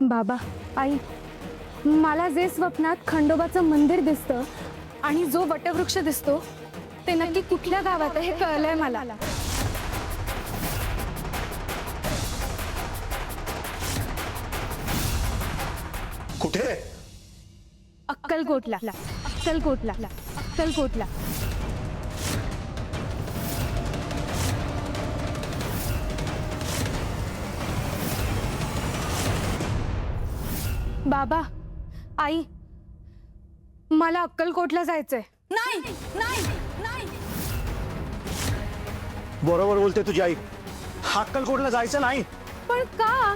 बाबा, आई, मला जे स्वप्नात खंडोबाचं मंदिर दिसतं आणि जो वटवृक्ष दिसतो ते नक्की कुठल्या गावात आहे हे कळलंय मला. कुठे? अक्कलकोटला. अक्कलकोटला. अक्कलकोटला. बाबा, आई, मला अक्कलकोटला जायचंय. नाही नाही नाही. बरोबर बोलते तुझी आई. अक्कलकोटला जायचं नाही. पण का?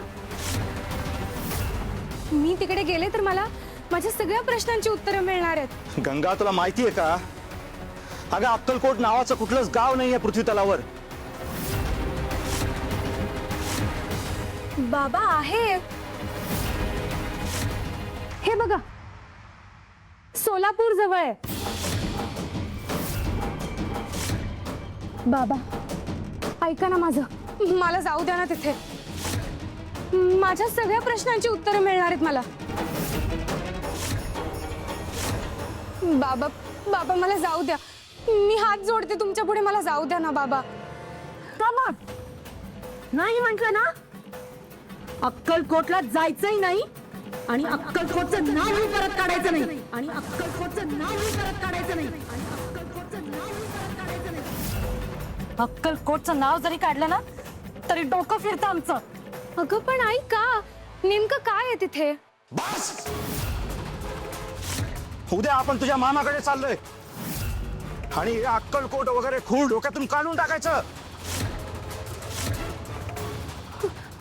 मी तिकडे गेले तर मला माझ्या सगळ्या प्रश्नांची उत्तरं मिळणार आहेत. गंगा, तुला माहिती आहे का, अगं अक्कलकोट नावाचं कुठलंच गाव नाहीये पृथ्वी तलावर. बाबा, आहे. हे बघा, सोलापूर जवळ आहे. बाबा, ऐका ना माझं, मला जाऊ द्या ना तिथे. माझ्या सगळ्या प्रश्नांची उत्तरं मिळणार आहेत मला. बाबा, बाबा, मला जाऊ द्या. मी हात जोडते तुमच्या पुढे, मला जाऊ द्या ना बाबा. बाबा, नाही म्हटलं ना. अक्कलकोटला जायचंही नाही आणि अक्कलकोटचं नावही परत काढायचं नाही. आणि अक्कलकोटचं नावही परत काढायचं नाही. आणि अक्कलकोटचं नावही परत काढायचं नाही. अक्कलकोटचं नाव जरी काढलं ना तरी डोकं फिरतं आमचं. अगं पण आई, का? नेमकं काय आहे तिथे? बस, उद्या आपण तुझ्या मामाकडे चाललोय आणि हे अक्कलकोट वगैरे खूळ डोक्यातून काढून टाकायचं.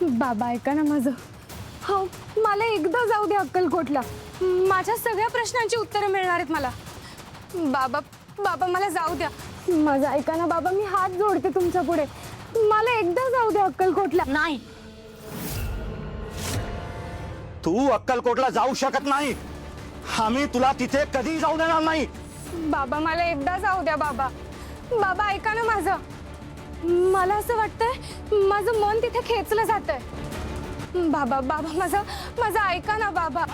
बाबा, ऐका ना माझं. हो, मला एकदा जाऊ द्या अक्कलकोटला. माझ्या सगळ्या प्रश्नांची उत्तरं मिळणार आहेत मला. बाबा, बाबा, मला जाऊ द्या. माझं ऐका ना बाबा, मी हात जोडते तुमच्या पुढे. मला एकदा जाऊ द्या अक्कलकोटला. नाही. तू अक्कलकोटला जाऊ शकत नाही. आम्ही तुला तिथे कधी जाऊ देणार नाही. बाबा, मला एकदा जाऊ द्या बाबा. बाबा, ऐका ना माझं. मला असं वाटतंय माझं मन तिथे खेचलं जातंय. बाबा, बाबा, माझं ऐका ना बाबा.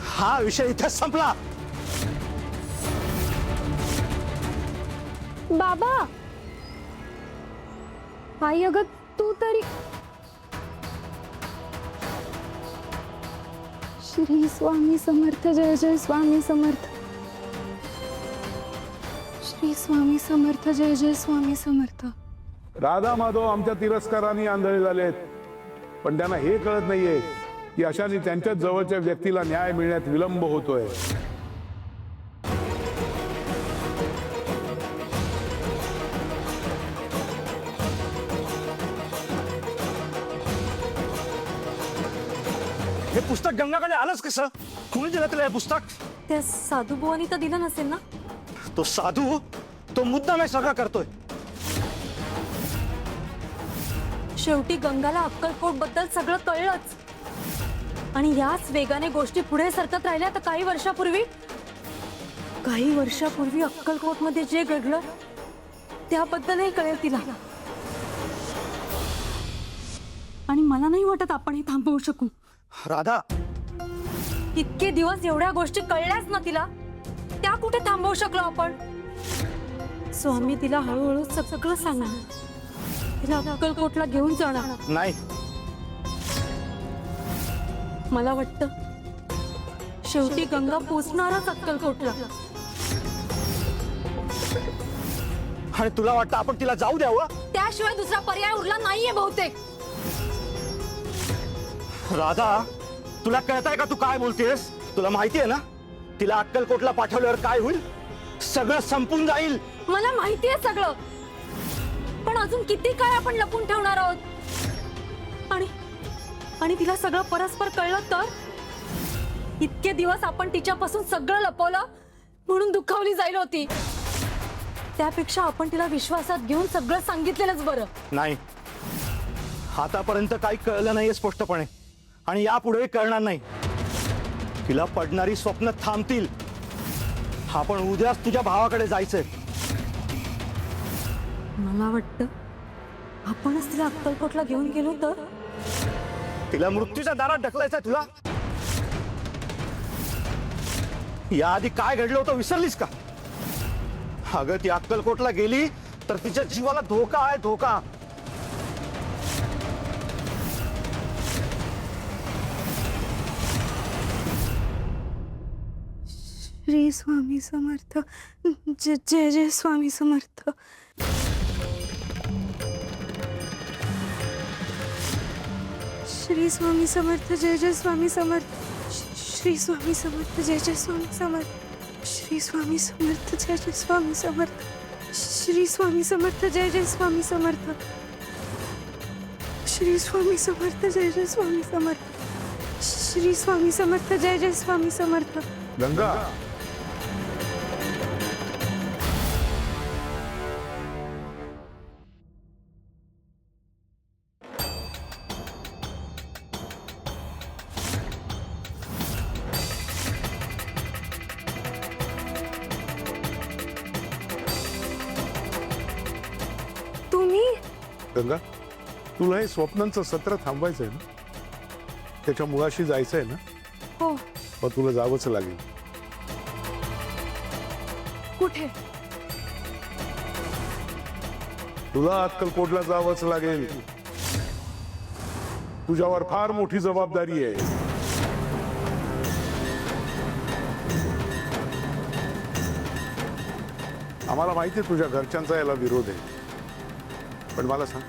हा विषय इथे संपला. बाबा, आई, अगं तू तरी. श्री स्वामी समर्थ. जय जय स्वामी समर्थ. श्री स्वामी समर्थ. जय जय स्वामी समर्थ. राधा माधव आमच्या तिरस्काराने आंधळे झालेत, पण त्यांना हे कळत नाहीये की अशाने त्यांच्याच जवळच्या व्यक्तीला न्याय मिळण्यात विलंब होतोय. हे पुस्तक गंगाकडे आलंच कसं? कोणी दिलं तुला हे पुस्तक? त्या साधू बुवानी तर दिलं नसेल ना. तो साधू, तो मुद्दाम हे सगळं करतोय. शेवटी गंगाला अक्कलकोट बद्दल सगळं कळलंच आणि याच वेगाने गोष्टी पुढे सरकत राहिल्या तर काही वर्षापूर्वी अक्कलकोट मध्ये जे घडलं त्याबद्दलही कळेल तिला. आणि मला नाही वाटत आपण हे थांबवू शकू. राधा, इतके दिवस एवढ्या गोष्टी कळल्याच ना तिला, त्या कुठे थांबवू शकलो आपण? स्वामी तिला हळूहळू सगळं सांगणार, तिला अक्कलकोटला घेऊन जाणार. नाही. मला वाटतं शेवटी गंगा पोचणारच अक्कलकोटला. आणि तुला वाटतं आपण तिला जाऊ द्यावं? त्याशिवाय दुसरा पर्याय उरला नाहीये बहुतेक. राधा, तुला कळतंय का तू काय बोलतेस? तुला माहिती आहे ना तिला अक्कलकोटला पाठवल्यावर काय होईल? सगळं संपून जाईल. मला माहिती आहे सगळं, पण अजून किती काय आपण लपून ठेवणार आहोत? आणि तिला सगळं परस्पर कळलं तर? इतके दिवस आपण तिच्यापासून सगळं लपवलं म्हणून दुखावली जाईल होती. त्यापेक्षा आपण तिला विश्वासात घेऊन सगळं सांगितलेलंच बरं. नाही, आतापर्यंत काही कळलं नाहीये स्पष्टपणे आणि यापुढे कळणार नाही. तिला पडणारी स्वप्न थांबतील. आपण उद्याच तुझ्या भावाकडे जायचंय. मला वाटतं आपणच तिला अक्कलकोटला घेऊन गेलो तर तिला मृत्यूच्या दारात ढकलायचंय तुला? याआधी काय घडलं होतं विसरलीस का? अगं ती अक्कलकोटला गेली तर तिच्या जीवाला धोका आहे, धोका. श्री स्वामी समर्थ. जय जय स्वामी समर्थ. श्री स्वामी समर्थ. जय जय स्वामी समर्थ. श्री स्वामी समर्थ. जय जय स्वामी समर्थ. श्री स्वामी समर्थ. जय जय स्वामी समर्थ. श्री स्वामी समर्थ. जय जय स्वामी समर्थ. श्री स्वामी समर्थ. जय जय स्वामी समर्थ. श्री स्वामी समर्थ. जय जय स्वामी समर्थ. गंगा, तुम्ही गंगा, तुला हे स्वप्नांचं सत्र थांबवायचंय ना? त्याच्या मुळाशी जायचंय ना? हो. मग तुला जावंच लागेल. कुठे? तुला अक्कलकोटला जावंच लागेल. तुझ्यावर फार मोठी जबाबदारी आहे. आम्हाला माहिती आहे तुझ्या घरच्यांचा याला विरोध आहे, पण मला सांग,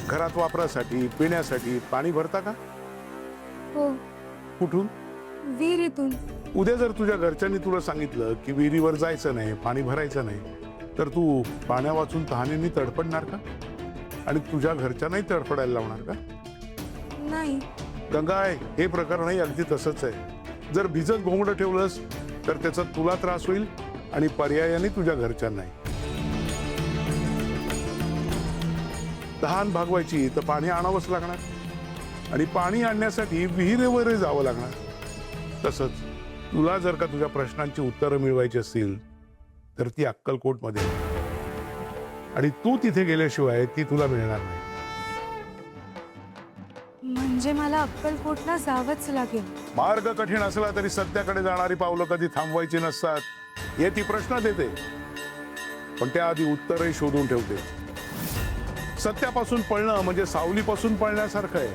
घरात वापरासाठी पिण्यासाठी पाणी भरता का? हो. कुठून? विहिरीतून. उद्या जर तुझ्या घरच्यांनी तुला सांगितलं की विहिरीवर जायचं नाही, पाणी भरायचं नाही, तर तू पाण्या वाचून तहानेने तडफडणार का? आणि तुझ्या घरच्यांनाही तडफडायला लावणार का? नाही. गंगा, हे प्रकरणही अगदी तसंच आहे. जर भिजत घोंगडं ठेवलंस तर त्याचा तुला त्रास होईल आणि पर्यायाने तुझ्या घरच्यांनाही. तहान भागवायची तर पाणी आणावंच लागणार, आणि पाणी आणण्यासाठी विहिरीवर जावं लागणार. तसंच तुला जर का तुझ्या प्रश्नांची उत्तरं मिळवायची असतील तर ती अक्कलकोटमध्ये, आणि तू तिथे गेल्याशिवाय ती तुला मिळणार नाही. म्हणजे मला अक्कलकोटला जावंच लागेल. मार्ग कठीण असला तरी सत्याकडे जाणारी पावलं कधी थांबवायची नसतात. हे ती प्रश्न देते, पण त्याआधी उत्तरही शोधून ठेवते. सत्यापासून पळणं म्हणजे सावलीपासून पळण्यासारखं आहे.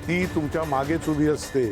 ती तुमच्या मागेच उभी असते.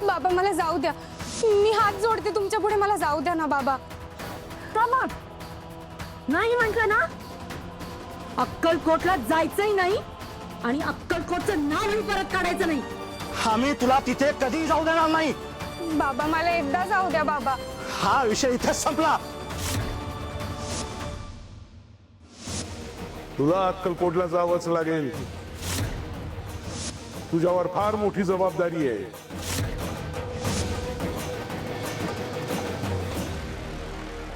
बाबा मला जाऊ द्या. मी हात जोडते तुमच्या पुढे. मला जाऊ द्या ना बाबा. थांबा. नाही म्हटलं ना? अक्कलकोटला जायचंही नाही आणि अक्कलकोटचं नावही परत काढायचं नाही. आम्ही तुला तिथे कधी जाऊ देणार नाही. बाबा मला एकदा जाऊ द्या बाबा. हा विषय इथेच संपला. तुला अक्कलकोटला जावंच लागेल. तुझ्यावर फार मोठी जबाबदारी आहे.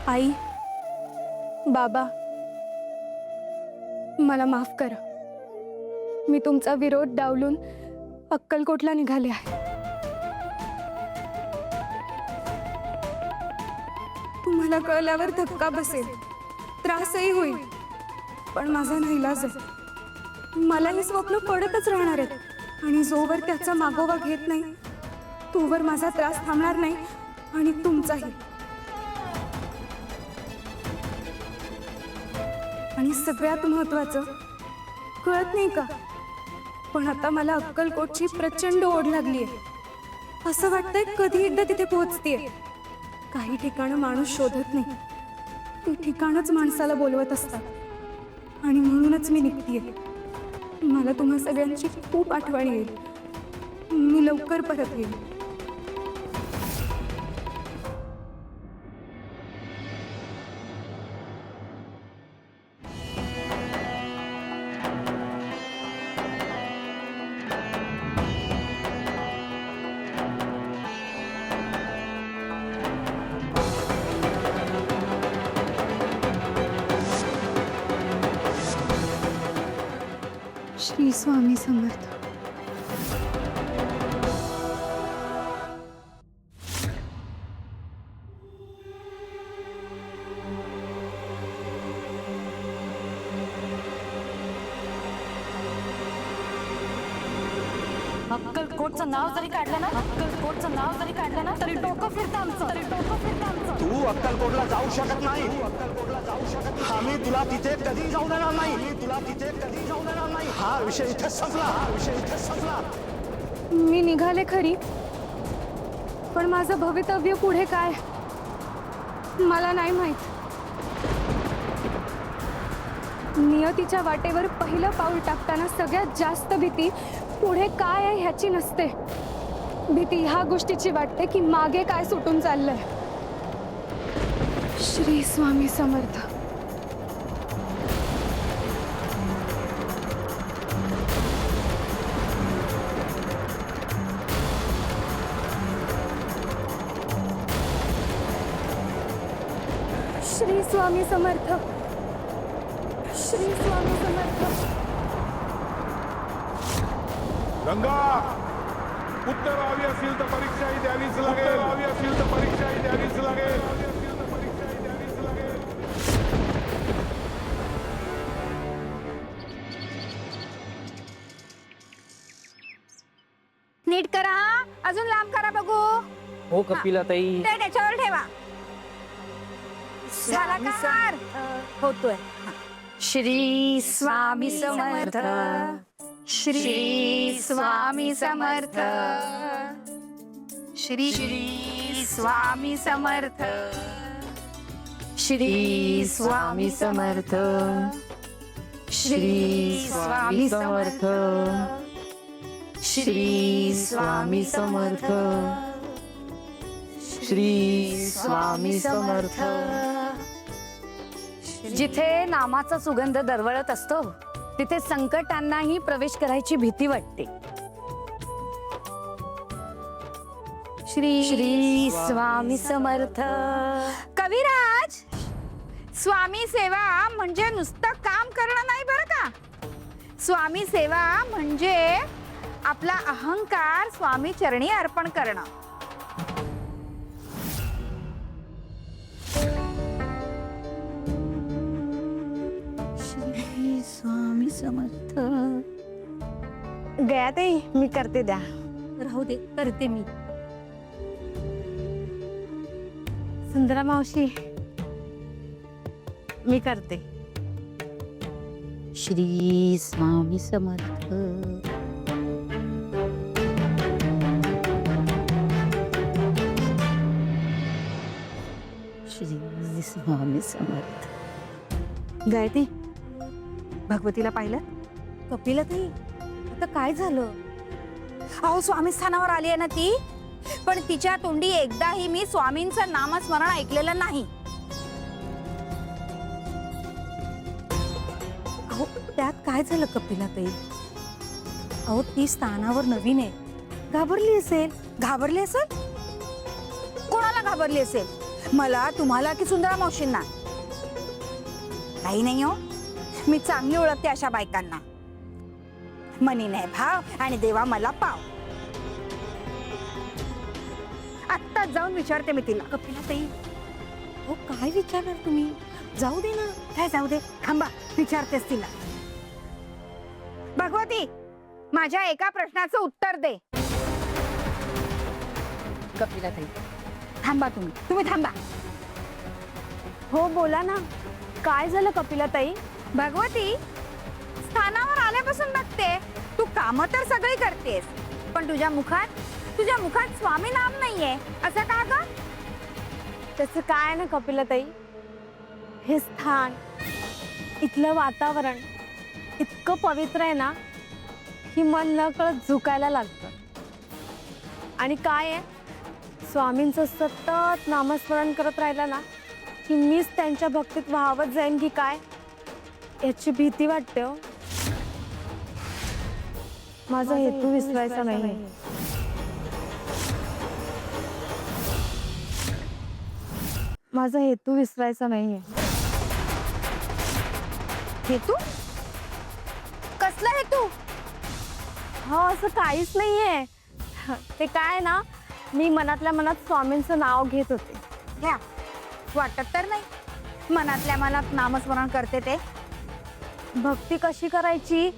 आई, बाबा, मला माफ करा. मी तुमचा विरोध डावलून अक्कलकोटला निघाले आहे. तुम्हाला कळल्यावर धक्का बसेल, त्रासही होईल, पण माझा नाईलाज आहे. मला हे स्वप्न पडतच राहणार आहेत, आणि जोवर त्याचा मागोवा घेत नाही तोवर माझा त्रास थांबणार नाही, आणि तुमचाही. आणि सगळ्यात महत्वाचं कळत नाही का, पण आता मला अक्कलकोटची प्रचंड ओढ लागलीये. असं वाटतंय कधी एकदा तिथे पोहोचतेय. काही ठिकाणं माणूस शोधत नाही, ती ठिकाणच माणसाला बोलवत असतात आणि म्हणूनच मी निघतीये. मला तुम्हा सगळ्यांची खूप आठवण येईल. मी लवकर परत येईल. श्री स्वामी समर्थ. अक्कलकोटचं नाव जरी काढलं ना, अक्कलकोटचं नाव जरी काढलं ना, तरी डोकं फिरतं आमचं, तरी डोकं फिरतं आमचं. तू अक्कलकोटला जाऊ शकत नाही. आम्ही तुला तिथे कधी जाऊ देणार नाही. हा विषय इथेच संपला. मी निघाले खरी, पण माझं भवितव्य पुढे काय मला नाही माहित. नियतीच्या वाटेवर पहिलं पाऊल टाकताना सगळ्यात जास्त भीती पुढे काय आहे ह्याची नसते. भीती ह्या गोष्टीची वाटते की मागे काय सुटून चाललंय. श्री स्वामी समर्थ. श्री स्वामी समर्थ. श्री स्वामी समर्थ. गंगा, उत्तर हवी असतील तर परीक्षाही द्यावीच लागेल. नीट करा हा. अजून लांब करा बघू. हो कपिला ताई. ते त्याच्यावर ठेवा. झाला का हार? होतोय. श्री स्वामी समर्थ. श्री स्वामी समर्थ. श्री स्वामी समर्थ. श्री स्वामी समर्थ. श्री स्वामी समर्थ. श्री स्वामी समर्थ. श्री स्वामी समर्थ. जिथे नामाचा सुगंध दरवळत असतो तिथे संकटांनाही प्रवेश करायची भीती वाटते. श्री स्वामी समर्थ. कविराज, स्वामी सेवा म्हणजे नुसतं काम करणं नाही बरं का. स्वामी सेवा म्हणजे आपला अहंकार स्वामी चरणी अर्पण करणं. श्री स्वामी समर्थ. गयाताई, मी करते द्या. राहू दे, करते मी. सुंदरा मावशी, मी करते. श्री स्वामी समर्थ. श्री स्वामी समर्थ. गायत्री, भगवतीला पाहिलं? कपिलाताई, आता काय झालं? अहो, स्वामी स्थानावर आली आहे ना ती, पण तिच्या तोंडी एकदाही मी स्वामींचं नामस्मरण ऐकलेलं नाही. अहो, त्यात काय झालं कपिलाताई? अहो, ती स्थानावर नवीन आहे, घाबरली असेल. घाबरली असेल? कोणाला घाबरली असेल? मला, तुम्हाला की सुंदरा मावशींना? काही नाही हो, मी चांगली ओळखते अशा बायकांना. मनी नाही भाव आणि देवा मला पाव. आत्ताच जाऊन विचारते मी तिला. कपिलाताई, हो काय विचारणार तुम्ही? जाऊ दे ना. काय जाऊ दे, थांबा, विचारतेस तिला. भगवती, माझ्या एका प्रश्नाचं उत्तर दे. कपिलाताई, थांबा, तुम्ही थांबा. हो बोला ना, काय झालं कपिलाताई? भगवती, स्थानावर आल्यापासून बघते तू कामं तर सगळी करतेस, पण तुझ्या मुखात स्वामी नाम नाहीये. असं का ग? तसं काय ना कपिलाताई, हे स्थान, इथलं वातावरण इतकं पवित्र आहे ना की मन न कळत झुकायला लागतं. आणि काय आहे, स्वामींचं सतत नामस्मरण करत राहिलं ना की मीच त्यांच्या भक्तीत वाहवत जाईन की काय याची भीती वाटते हो. माझा हेतू विसरायचा नाही. माझा हेतू विसरायचा नाहीये. हेतू? कसला हेतू? हो, असं काहीच नाहीये. ते काय ना, मी मनातल्या मनात स्वामींचं नाव घेत होते. घ्या, वाटत तर नाही मनातल्या मनात नामस्मरण करते ते. भक्ती कशी करायची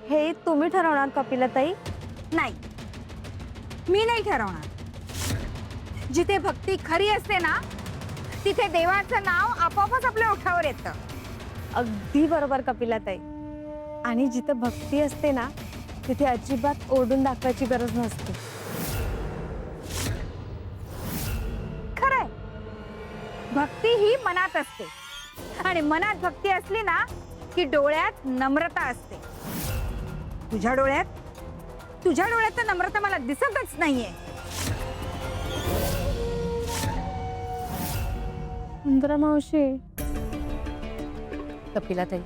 हे तुम्ही ठरवणार कपिलाताई. नाही, मी नाही ठरवणार. जिथे भक्ती खरी असते ना तिथे देवाचं नाव आपोआपच आपल्या ओठावर येतं. अगदी बरोबर कपिलाताई. आणि जिथं भक्ती असते ना तिथे अजिबात ओरडून दाखवायची गरज नसते. खरंय, भक्ती ही मनात असते आणि मनात भक्ती असली ना की डोळ्यात नम्रता असते. तुझ्या डोळ्यात तर नम्रता मला दिसतच नाहीये. सुंदरा मावशी, कपिलाताई,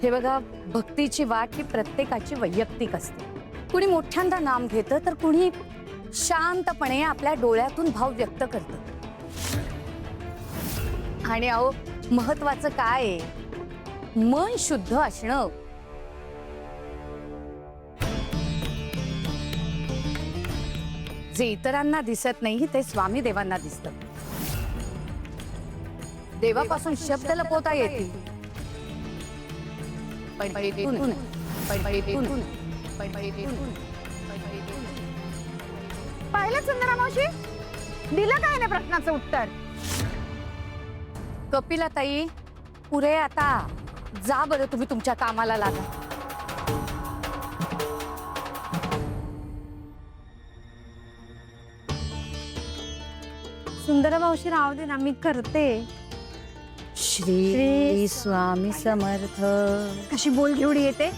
हे बघा, भक्तीची वाट ही प्रत्येकाची वैयक्तिक असते. कुणी मोठ्यांदा नाम घेतं तर कुणी शांतपणे आपल्या डोळ्यातून भाव व्यक्त करतं. आणि अहो, महत्वाचं काय आहे, मन शुद्ध असणं. जे इतरांना दिसत नाही ते स्वामी देवांना दिसतं. देवापासून शब्द लपवता येतील, पण पाहिलं सुंदरा मावशी, दिलं काय ना प्रश्नाचं उत्तर. कपिलाताई, पुरे आता. जा बरं, तुम्ही तुमच्या कामाला लागा. सुंदरा मावशी राहू दे ना, मी करते. श्री स्वामी समर्थ. कशी बोल घेवडी येते.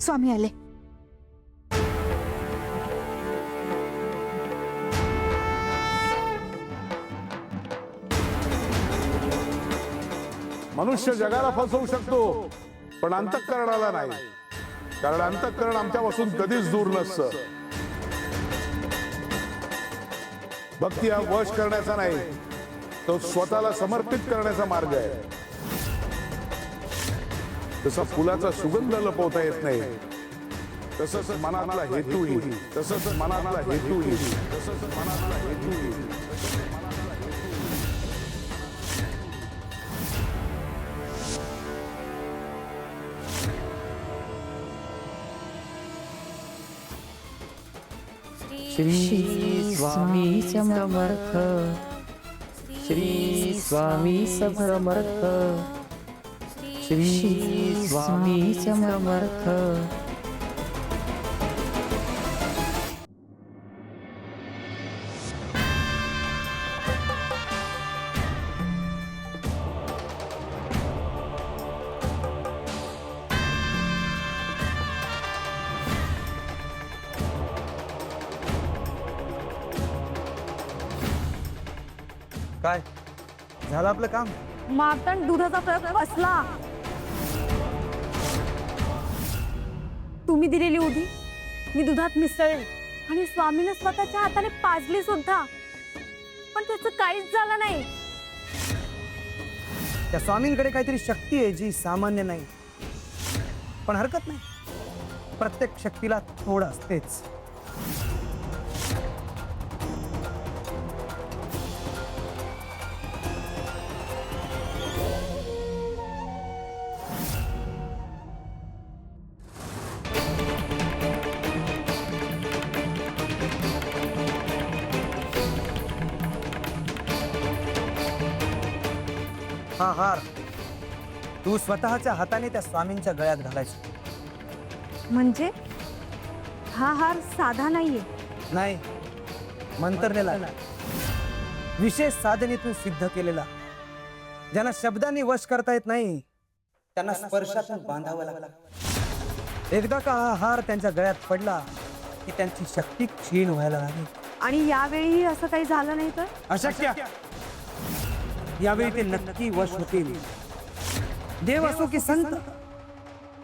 स्वामी आले. मनुष्य जगाला फसवू शकतो पण अंतःकरणाला नाही, कारण अंतःकरण आमच्यापासून कधीच दूर नसतं. भक्ती हा वश करण्याचा नाही, तो स्वतःला समर्पित करण्याचा मार्ग आहे. जसा फुलाचा सुगंध लपवता येत नाही तसंच मनातला हेतूही श्री स्वामी समर्थ. श्री स्वामी समर्थ. श्री स्वामी समर्थ. काय झालं आपलं काम? मातण दुधाचा प्रयोग असला. तुम्ही दिलेली उधी मी दुधात मिसळली आणि स्वामीने स्वतःच्या हाताने पाजली सुद्धा, पण त्याचं काहीच झालं नाही. त्या स्वामींकडे काहीतरी शक्ती आहे जी सामान्य नाही, पण हरकत नाही, प्रत्येक शक्तीला थोडं असतेच. हा हार तू स्वतःच्या हाताने त्या स्वामींच्या गळ्यात घालायचा. म्हणजे हा हार साधा नाहीये. नाही, मंतरलेला, विशेष साधनेतून सिद्ध केलेला. ज्यांना शब्दांनी वश करता येत नाही त्यांना स्पर्शातून बांधावं लागलं. एकदा का हा हार त्यांच्या गळ्यात पडला की त्यांची शक्ती क्षीण व्हायला लागली. आणि यावेळी असं काही झालं नाही तर? अशक्य. यावेळी ते नक्की वश होतील. देव असो की संत,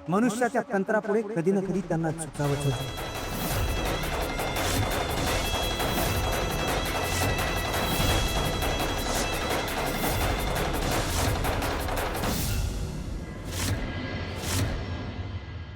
मनुष्याच्या तंत्रापुढे कधी ना कधी त्यांना चुकावंच होतं.